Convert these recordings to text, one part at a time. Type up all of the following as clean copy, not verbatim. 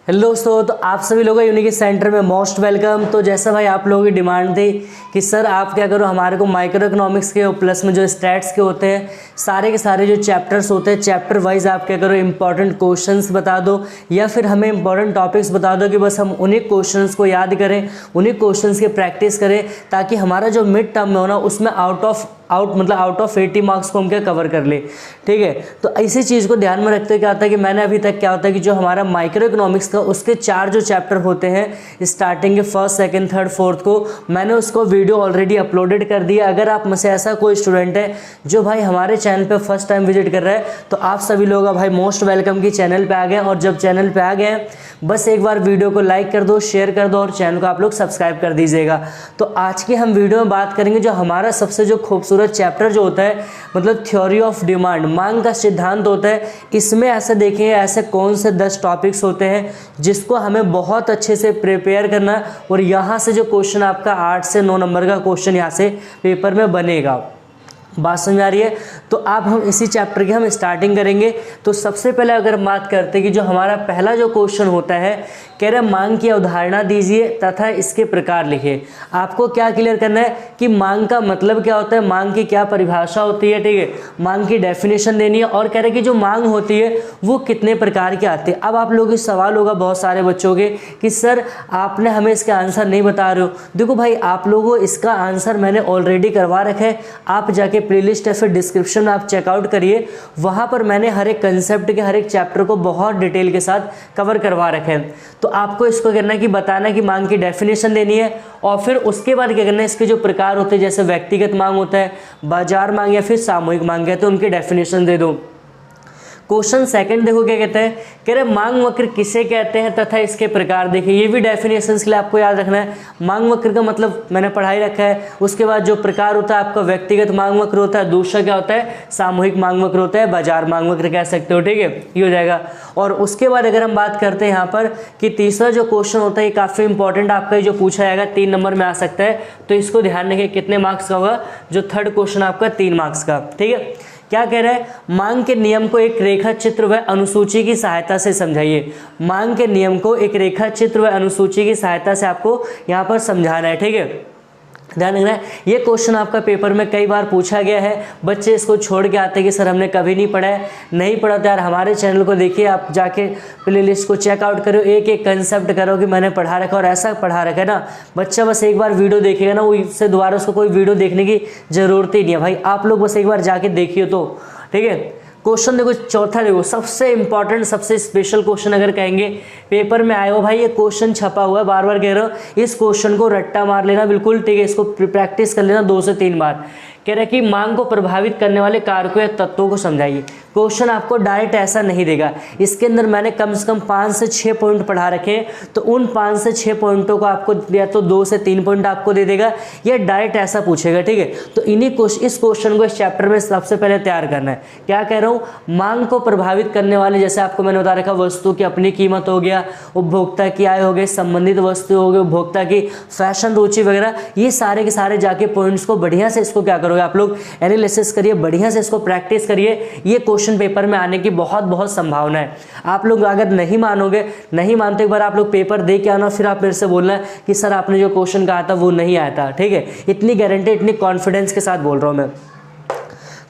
Hello दोस्तों, तो आप सभी लोगों का यूनिक सेंटर में मोस्ट वेलकम। तो जैसा भाई आप लोगों की डिमांड थी कि सर आप क्या करो, हमारे को माइक्रो इकोनॉमिक्स के प्लस में जो स्टैट्स के होते हैं सारे के सारे जो चैप्टर्स होते हैं चैप्टर वाइज आप क्या करो इंपॉर्टेंट क्वेश्चंस बता दो या फिर हमें इंपॉर्टेंट टॉपिक्स बता दो कि बस हम उन्हीं क्वेश्चंस को याद करें, उन्हीं क्वेश्चंस की प्रैक्टिस करें ताकि हमारा जो मिड टर्म में होना उसमें आउट ऑफ 80 मार्क्स को हम क्या कवर कर ले। ठीक है, तो इसी चीज़ को ध्यान में रखते हुए क्या होता है कि मैंने अभी तक क्या होता है कि जो हमारा माइक्रो इकोनॉमिक्स का उसके 4 जो चैप्टर होते हैं स्टार्टिंग के फर्स्ट सेकंड थर्ड फोर्थ को मैंने उसको वीडियो ऑलरेडी अपलोडेड कर दिया। अगर आप में से ऐसा कोई स्टूडेंट है जो भाई हमारे चैनल पे फर्स्ट टाइम विजिट कर रहा है तो आप सभी लोग भाई मोस्ट वेलकम की चैनल पे आ गए। और जब चैनल पे आ गए बस एक बार वीडियो को लाइक कर दो, शेयर कर दो और चैनल को आप लोग सब्सक्राइब कर दीजिएगा। तो आज की हम वीडियो में बात करेंगे जो हमारा सबसे जो खूबसूरत चैप्टर जो होता है मतलब थ्योरी ऑफ डिमांड, मांग का सिद्धांत होता है। इसमें ऐसे देखें ऐसे कौन से 10 टॉपिक्स होते हैं जिसको हमें बहुत अच्छे से प्रिपेयर करना और यहाँ से जो क्वेश्चन आपका 8 से 9 नंबर का क्वेश्चन यहाँ से पेपर में बनेगा। बात समझ आ रही है? तो अब हम इसी चैप्टर की हम स्टार्टिंग करेंगे। तो सबसे पहले अगर बात करते हैं कि जो हमारा पहला जो क्वेश्चन होता है कह रहे मांग की अवधारणा दीजिए तथा इसके प्रकार लिखिए। आपको क्या क्लियर करना है कि मांग का मतलब क्या होता है, मांग की क्या परिभाषा होती है। ठीक है, मांग की डेफिनेशन देनी है और कह रहे कि जो मांग होती है वो कितने प्रकार की आती है। अब आप लोगों को सवाल होगा बहुत सारे बच्चों के कि सर आपने हमें इसका आंसर नहीं बता रहे हो। देखो भाई आप लोगों इसका आंसर मैंने ऑलरेडी करवा रखा है, आप जाके प्लेलिस्ट या फिर डिस्क्रिप्शन में आप चेकआउट करिए, वहाँ पर मैंने हर एक कंसेप्ट के हर एक चैप्टर को बहुत डिटेल के साथ कवर करवा रखे हैं। तो आपको इसको करना है कि बताना है कि मांग की डेफिनेशन देनी है और फिर उसके बाद क्या करना है इसके जो प्रकार होते हैं जैसे व्यक्तिगत मांग होता है, बाजार मांग या फिर सामूहिक मांग है तो उनकी डेफिनेशन दे दो। क्वेश्चन सेकंड देखो क्या कहते हैं, कह रहे मांग वक्र किसे कहते हैं तथा इसके प्रकार देखिए। ये भी डेफिनेशंस के लिए आपको याद रखना है। मांग वक्र का मतलब मैंने पढ़ाई रखा है। उसके बाद जो प्रकार होता है आपका व्यक्तिगत मांग वक्र होता है, दूसरा क्या होता है सामूहिक मांग वक्र होता है, बाजार मांग वक्र कह सकते हो। ठीक है, ये हो जाएगा। और उसके बाद अगर हम बात करते हैं यहाँ पर कि तीसरा जो क्वेश्चन होता है ये काफ़ी इंपॉर्टेंट आपका जो पूछा जाएगा 3 नंबर में आ सकता है, तो इसको ध्यान रखिए कितने मार्क्स का होगा। जो थर्ड क्वेश्चन आपका 3 मार्क्स का। ठीक है, क्या कह रहा है, मांग के नियम को एक रेखा चित्र व अनुसूची की सहायता से समझाइए। मांग के नियम को एक रेखा चित्र व अनुसूची की सहायता से आपको यहाँ पर समझाना है। ठीक है, ध्यान रखना है। ये क्वेश्चन आपका पेपर में कई बार पूछा गया है, बच्चे इसको छोड़ के आते हैं कि सर हमने कभी नहीं पढ़ा है। नहीं पढ़ा तो यार हमारे चैनल को देखिए, आप जाके प्लेलिस्ट को चेकआउट करो, एक एक कंसेप्ट करो कि मैंने पढ़ा रखा और ऐसा पढ़ा रखा है ना। बच्चा बस एक बार वीडियो देखेगा ना, उससे दोबारा उसको कोई वीडियो देखने की ज़रूरत ही नहीं है भाई। आप लोग बस एक बार जाके देखिए तो। ठीक है, क्वेश्चन देखो चौथा, देखो सबसे इंपॉर्टेंट सबसे स्पेशल क्वेश्चन अगर कहेंगे पेपर में आए हो भाई, ये क्वेश्चन छपा हुआ है, बार बार कह रहा हूँ इस क्वेश्चन को रट्टा मार लेना बिल्कुल। ठीक है, इसको प्रैक्टिस कर लेना 2 से 3 बार। कह रहा है कि मांग को प्रभावित करने वाले कारकों या तत्वों को समझाइए। क्वेश्चन आपको डायरेक्ट ऐसा नहीं देगा, इसके अंदर मैंने कम से कम 5 से 6 पॉइंट पढ़ा रखे हैं, तो उन 5 से 6 पॉइंटों को आपको या तो 2 से 3 पॉइंट आपको दे देगा या डायरेक्ट ऐसा पूछेगा। ठीक है, तो इस क्वेश्चन को इस चैप्टर में सबसे पहले तैयार करना है। क्या कह रहा हूँ, मांग को प्रभावित करने वाले जैसे आपको मैंने बता रखा वस्तु की अपनी कीमत हो गया, उपभोक्ता की आय हो गई, संबंधित वस्तु हो गई, उपभोक्ता की फैशन रुचि वगैरह, ये सारे के सारे जाके पॉइंट्स को बढ़िया से इसको क्या करोगे आप लोग एनालिसिस करिए, बढ़िया से इसको प्रैक्टिस करिए। ये क्वेश्चन पेपर में आने की बहुत बहुत संभावना है। आप लोग अगर नहीं मानते एक बार आप लोग पेपर दे के आना, फिर आप मेरे से बोलना कि सर आपने जो क्वेश्चन कहा था वो नहीं आया था। ठीक है, इतनी गारंटी इतनी कॉन्फिडेंस के साथ बोल रहा हूँ मैं।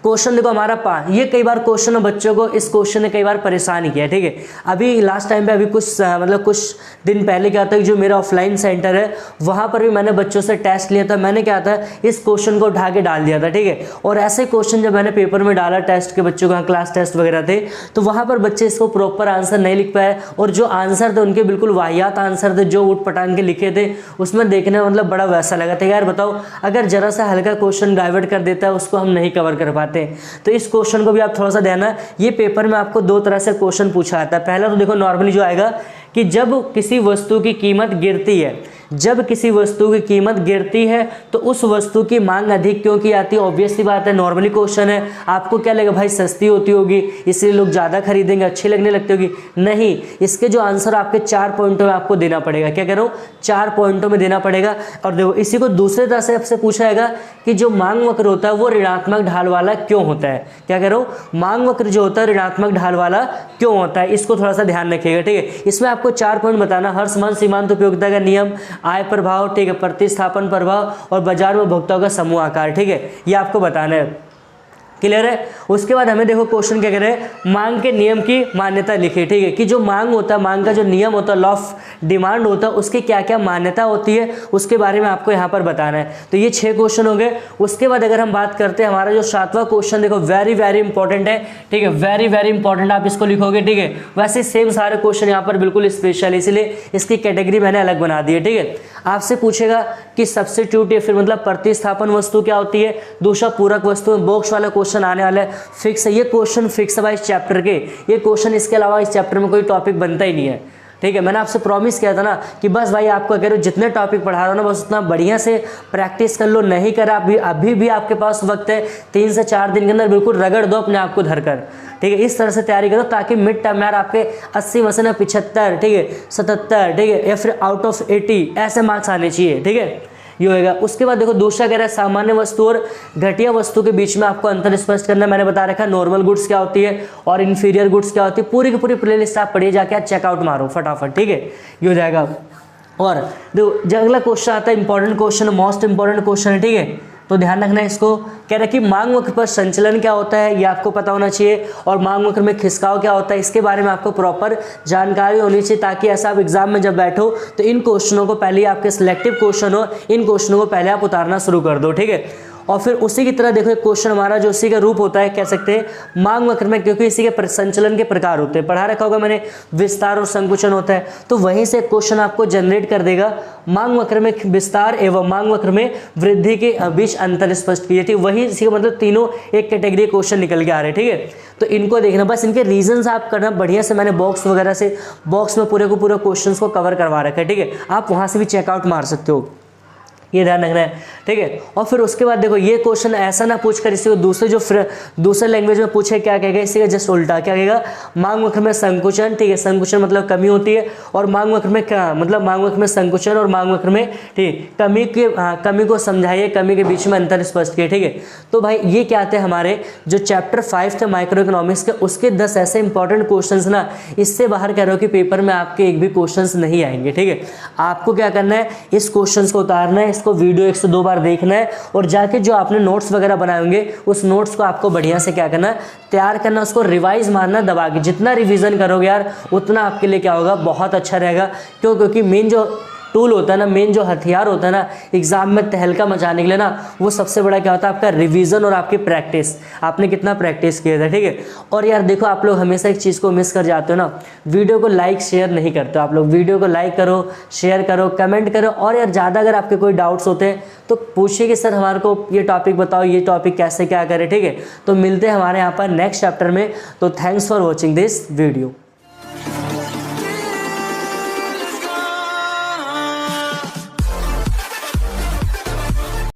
क्वेश्चन देखो हमारा ये कई बार क्वेश्चन बच्चों को इस क्वेश्चन ने कई बार परेशान किया है। ठीक है, अभी लास्ट टाइम पे अभी कुछ दिन पहले क्या था कि जो मेरा ऑफलाइन सेंटर है वहाँ पर भी मैंने बच्चों से टेस्ट लिया था। मैंने क्या था इस क्वेश्चन को उठा के डाल दिया था। ठीक है, और ऐसे क्वेश्चन जब मैंने पेपर में डाला टेस्ट के बच्चों का क्लास टेस्ट वगैरह थे तो वहाँ पर बच्चे इसको प्रॉपर आंसर नहीं लिख पाए और जो आंसर थे उनके बिल्कुल वाहियात आंसर थे, जो उठ पटांग के लिखे थे उसमें देखने में मतलब बड़ा वैसा लगा था यार बताओ अगर जरा सा हल्का क्वेश्चन डाइवर्ट कर देता है उसको हम नहीं कवर कर पाते। तो इस क्वेश्चन को भी आप थोड़ा सा ध्यान है, ये पेपर में आपको 2 तरह से क्वेश्चन पूछा आता है। पहला तो देखो नॉर्मली जो आएगा कि जब किसी वस्तु की कीमत गिरती है, जब किसी वस्तु की कीमत गिरती है तो उस वस्तु की मांग अधिक क्यों की आती है? ऑब्वियस सी बात है, नॉर्मली क्वेश्चन है। आपको क्या लगेगा भाई सस्ती होती होगी इसलिए लोग ज़्यादा खरीदेंगे, अच्छी लगने लगती होगी। नहीं, इसके जो आंसर आपके 4 पॉइंटों में आपको देना पड़ेगा। क्या कह रहा हूँ? 4 पॉइंटों में देना पड़ेगा। और देखो इसी को दूसरे तरह से आपसे पूछा जाएगा कि जो मांग वक्र होता है वो ऋणात्मक ढाल वाला क्यों होता है? क्या कह रहा हूँ? मांग वक्र जो होता है ऋणात्मक ढाल वाला क्यों होता है, इसको थोड़ा सा ध्यान रखिएगा, ठीक है। इसमें आपको 4 पॉइंट बताना, हर समान सीमांत उपयोगिता का नियम, आय प्रभाव, ठीक है, प्रतिस्थापन प्रभाव और बाजार में उपभोक्ताओं का समूह आकार, ठीक है, ये आपको बताना है। क्लियर है? उसके बाद हमें देखो क्वेश्चन क्या कह रहे हैं, मांग के नियम की मान्यता लिखिए, ठीक है, कि जो मांग होता है, मांग का जो नियम होता है, लॉ ऑफ डिमांड होता है, उसकी क्या क्या मान्यता होती है उसके बारे में आपको यहाँ पर बताना है। तो ये 6 क्वेश्चन हो गए। उसके बाद अगर हम बात करते हैं हमारा जो 7वां क्वेश्चन, देखो वेरी वेरी इंपॉर्टेंट है, ठीक है, वेरी वेरी इंपॉर्टेंट, आप इसको लिखोगे, ठीक है। वैसे सेम सारे क्वेश्चन यहाँ पर बिल्कुल स्पेशल, इसलिए इसकी कैटेगरी मैंने अलग बना दी है, ठीक है। आपसे पूछेगा कि सब्स्टिट्यूट या फिर मतलब प्रतिस्थापन वस्तु क्या होती है, दूसरा पूरक वस्तु, बॉक्स वाला क्वेश्चन आने वाला है, फिक्स है ये क्वेश्चन, फिक्स है इस चैप्टर के ये क्वेश्चन, इसके अलावा इस चैप्टर में कोई टॉपिक बनता ही नहीं है, ठीक है। मैंने आपसे प्रॉमिस किया था ना कि बस भाई आपको अगर जितने टॉपिक पढ़ा रहा हूँ ना बस उतना बढ़िया से प्रैक्टिस कर लो, नहीं करा अभी भी आपके पास वक्त है, 3 से 4 दिन के अंदर बिल्कुल रगड़ दो अपने आप को धरकर, ठीक है। इस तरह से तैयारी करो ताकि मिड टर्म यार आपके 80 में से ना 75, ठीक है, 77, ठीक है, या फिर आउट ऑफ 80 ऐसे मार्क्स आने चाहिए, ठीक है, ये होएगा। उसके बाद देखो दूसरा कह रहा है सामान्य वस्तु और घटिया वस्तु के बीच में आपको अंतर स्पष्ट करना। मैंने बता रखा है नॉर्मल गुड्स क्या होती है और इन्फीरियर गुड्स क्या होती है, पूरी की पूरी प्लेलिस्ट आप पढ़िए जाके, चेकआउट मारो फटाफट, ठीक है, ये हो जाएगा। और देखो अगला क्वेश्चन आता है important question, most important question है, ठीक है, तो ध्यान रखना है इसको। कह रहा है कि मांग वक्र पर संचलन क्या होता है, ये आपको पता होना चाहिए, और मांग वक्र में खिसकाव क्या होता है, इसके बारे में आपको प्रॉपर जानकारी होनी चाहिए, ताकि ऐसा आप एग्जाम में जब बैठो तो इन क्वेश्चनों को पहले आपके सिलेक्टिव क्वेश्चन हो, इन क्वेश्चनों को पहले आप उतारना शुरू कर दो, ठीक है। और फिर उसी की तरह देखो एक क्वेश्चन हमारा जो उसी का रूप होता है, कह सकते हैं मांग वक्र में, क्योंकि इसी के संचलन के प्रकार होते हैं, पढ़ा रखा होगा मैंने, विस्तार और संकुचन होता है, तो वहीं से क्वेश्चन आपको जनरेट कर देगा। मांग वक्र में विस्तार एवं मांग वक्र में वृद्धि के बीच अंतर स्पष्ट कीजिए, ठीक, वही इसी का मतलब तीनों एक कैटेगरी क्वेश्चन निकल के आ रहे हैं, ठीक है। तो इनको देखना, बस इनके रीजंस आप करना बढ़िया से, मैंने बॉक्स वगैरह से, बॉक्स में पूरे को पूरे क्वेश्चंस को कवर करवा रखा है, ठीक है, आप वहां से भी चेकआउट मार सकते हो, ये ध्यान रखना है, ठीक है। और फिर उसके बाद देखो ये क्वेश्चन ऐसा ना पूछ कर इसी को दूसरे लैंग्वेज में पूछे, क्या कहेगा, इसी का जस्ट उल्टा क्या कहेगा, मांग वक्र में संकुचन, ठीक है, संकुचन मतलब कमी होती है, और मांग वक्र में क्या मतलब, मांग वक्र में संकुचन और मांग वक्र में, ठीक, कमी को समझाइए, कमी के बीच में अंतर स्पष्ट किए, ठीक है। तो भाई ये क्या आते हैं हमारे जो चैप्टर 5 थे माइक्रो इकोनॉमिक्स के, उसके 10 ऐसे इंपॉर्टेंट क्वेश्चन ना, इससे बाहर कह रहे हो कि पेपर में आपके एक भी क्वेश्चन नहीं आएंगे, ठीक है। आपको क्या करना है, इस क्वेश्चन को उतारना है, इसको वीडियो 1 से 2 बार देखना है, और जाके जो आपने नोट्स वगैरह बनाए होंगे उस नोट्स को आपको बढ़िया से क्या करना है, तैयार करना, उसको रिवाइज मारना दबा के, जितना रिवीजन करोगे यार उतना आपके लिए क्या होगा, बहुत अच्छा रहेगा। क्यों? क्योंकि मेन जो टूल होता है ना, मेन जो हथियार होता है ना एग्जाम में तहलका मचाने के लिए ना, वो सबसे बड़ा क्या होता है, आपका रिवीजन और आपकी प्रैक्टिस, आपने कितना प्रैक्टिस किया था, ठीक है। और यार देखो आप लोग हमेशा एक चीज़ को मिस कर जाते हो ना, वीडियो को लाइक शेयर नहीं करते हो आप लोग। वीडियो को लाइक करो, शेयर करो, कमेंट करो, और यार ज़्यादा अगर आपके कोई डाउट्स होते हैं तो पूछिए कि सर हमारे को ये टॉपिक बताओ, ये टॉपिक कैसे क्या करें, ठीक है। तो मिलते हैं हमारे यहाँ पर नेक्स्ट चैप्टर में। तो thanks for watching this video.